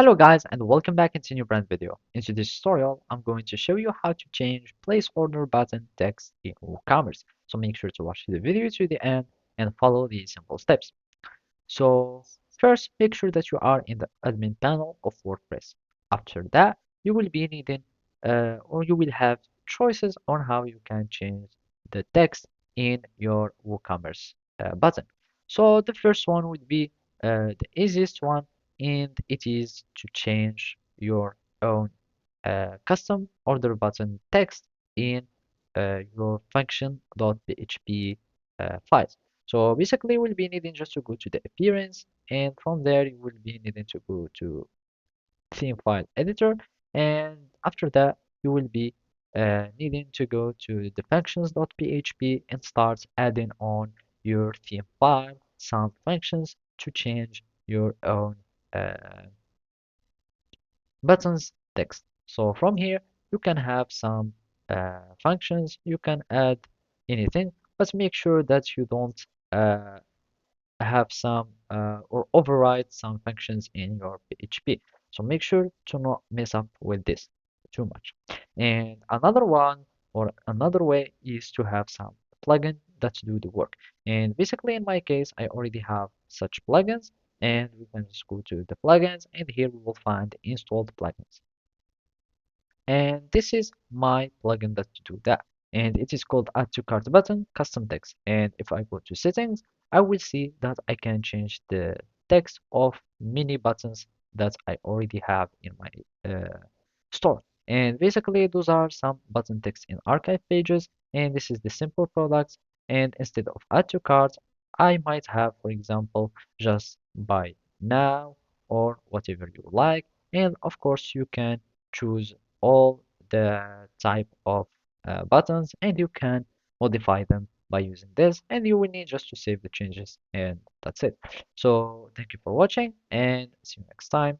Hello guys and welcome back into a new brand video. In today's tutorial, I'm going to show you how to change place order button text in WooCommerce. So make sure to watch the video to the end and follow these simple steps. So first, make sure that you are in the admin panel of WordPress. After that, you will be needing or you will have choices on how you can change the text in your WooCommerce button. So the first one would be the easiest one, and it is to change your own custom order button text in your function.php files. So basically, we'll be needing just to go to the appearance, and from there, you will be needing to go to theme file editor, and after that, you will be needing to go to the functions.php and start adding on your theme file some functions to change your own uh, buttons text. So from here, you can have some functions, you can add anything, but make sure that you don't uh, have some or override some functions in your PHP. So make sure to not mess up with this too much. And another one or another way is to have some plugin that do the work. And basically in my case, I already have such plugins, and we can just go to the plugins, and here we will find installed plugins. And this is my plugin that to do that, and it is called add to cart button custom text. And if I go to settings, I will see that I can change the text of many buttons that I already have in my store. And basically those are some button text in archive pages, and this is the simple products. And instead of add to cart, I might have, for example, just buy now or whatever you like. And of course you can choose all the type of buttons, and you can modify them by using this, and you will need just to save the changes, and that's it. So thank you for watching, and see you next time.